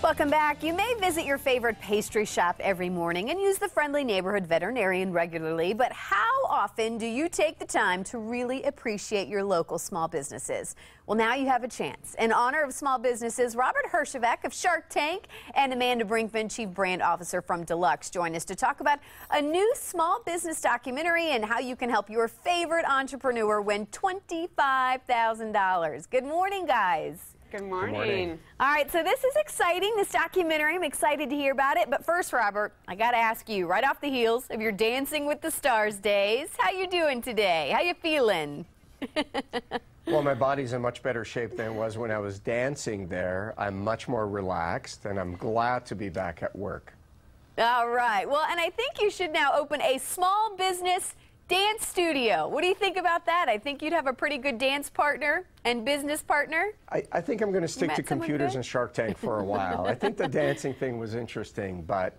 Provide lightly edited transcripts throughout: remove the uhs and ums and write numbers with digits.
Welcome back. You may visit your favorite pastry shop every morning and use the friendly neighborhood veterinarian regularly, but how often do you take the time to really appreciate your local small businesses? Well, now you have a chance. In honor of small businesses, Robert Herjavec of Shark Tank and Amanda Brinkman, Chief Brand Officer from Deluxe, join us to talk about a new small business documentary and how you can help your favorite entrepreneur win $25,000. Good morning, guys. Good morning. Good morning. All right, so this is exciting, this documentary. I'm excited to hear about it. But first, Robert, I got to ask you, right off the heels of your Dancing with the Stars days, how you doing today? How you feeling? Well, my body's in much better shape than it was when I was dancing there. I'm much more relaxed, and I'm glad to be back at work. All right. Well, and I think you should now open a small business dance studio. What do you think about that? I think you'd have a pretty good dance partner and business partner. I think I'm going to stick to computers and Shark Tank for a while. I think the dancing thing was interesting, but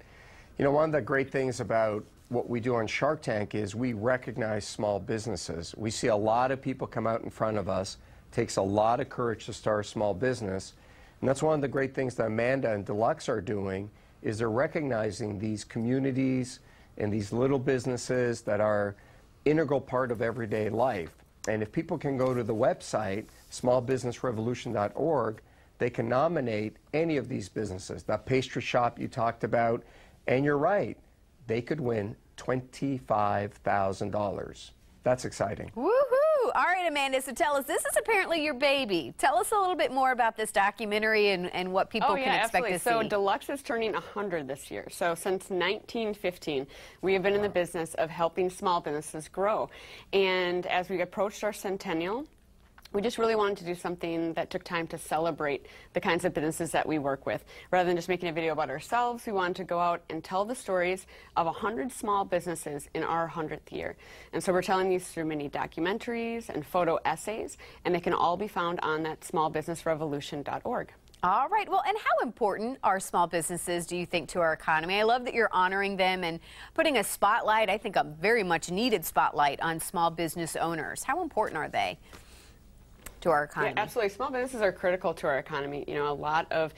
you know, one of the great things about what we do on Shark Tank is we recognize small businesses. We see a lot of people come out in front of us. It takes a lot of courage to start a small business, and that's one of the great things that Amanda and Deluxe are doing, is they're recognizing these communities and these little businesses that are integral part of everyday life. And if people can go to the website, smallbusinessrevolution.org, they can nominate any of these businesses. That pastry shop you talked about, and you're right, they could win $25,000. That's exciting. Woohoo! All right, Amanda, so tell us, this is apparently your baby. Tell us a little bit more about this documentary and what people can expect to see. So Deluxe is turning 100 this year. So since 1915, we have been in the business of helping small businesses grow. And as we approached our centennial, we just really wanted to do something that took time to celebrate the kinds of businesses that we work with. Rather than just making a video about ourselves, we wanted to go out and tell the stories of 100 small businesses in our 100th year. And so we're telling these through mini documentaries and photo essays, and they can all be found on that smallbusinessrevolution.org. All right. Well, and how important are small businesses, do you think, to our economy? I love that you're honoring them and putting a spotlight, I think a very much needed spotlight, on small business owners. How important are they to our economy? Yeah, absolutely. Small businesses are critical to our economy. You know, a lot of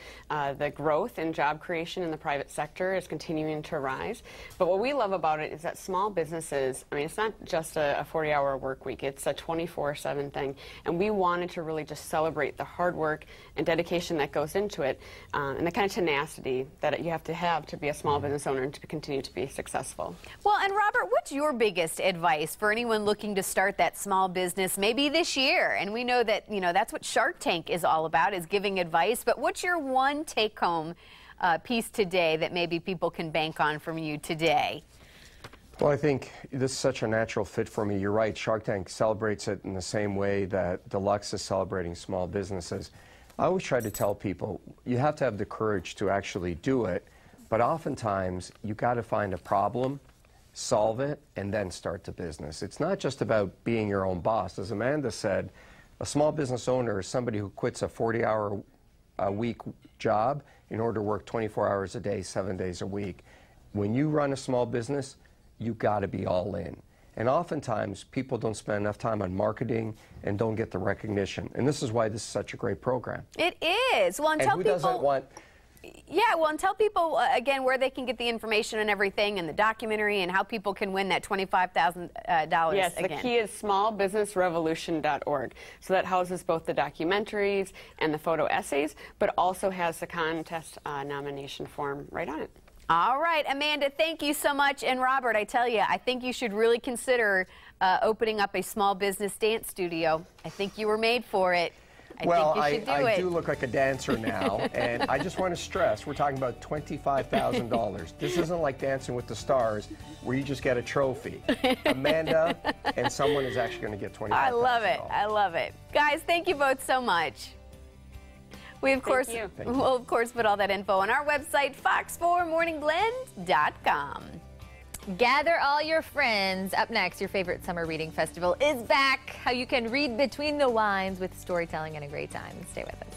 the growth and job creation in the private sector is continuing to rise. But what we love about it is that small businesses, I mean, it's not just a 40-hour work week. It's a 24/7 thing. And we wanted to really just celebrate the hard work and dedication that goes into it, and the kind of tenacity that you have to be a small business owner and to continue to be successful. Well, and Robert, what's your biggest advice for anyone looking to start that small business maybe this year? And we know that, you know, that's what Shark Tank is all about, is giving advice. But what's your one take-home piece today that maybe people can bank on from you today? Well, I think this is such a natural fit for me. You're right, Shark Tank celebrates it in the same way that Deluxe is celebrating small businesses. I always try to tell people, you have to have the courage to actually do it, but oftentimes you got to find a problem, solve it, and then start the business. It's not just about being your own boss. As Amanda said, a small business owner is somebody who quits a 40-hour-a-week job in order to work 24 hours a day, 7 days a week. When you run a small business, you got to be all in. And oftentimes, people don't spend enough time on marketing and don't get the recognition. And this is why this is such a great program. It is. Well, and tell who people, doesn't want... Yeah, well, and tell people, again, where they can get the information and everything, and the documentary, and how people can win that $25,000 Yes, again. The key is smallbusinessrevolution.org. So that houses both the documentaries and the photo essays, but also has the contest nomination form right on it. All right, Amanda, thank you so much. And Robert, I tell you, I think you should really consider opening up a small business dance studio. I think you were made for it. I do look like a dancer now, and I just want to stress, we're talking about $25,000. This isn't like Dancing with the Stars, where you just get a trophy. Amanda and someone is actually going to get $25,000. I love it. I love it. Guys, thank you both so much. We, of course, will, of course, put all that info on our website, fox4morningblend.com. Gather all your friends. Up next, your favorite summer reading festival is back. How you can read between the lines with storytelling and a great time. Stay with us.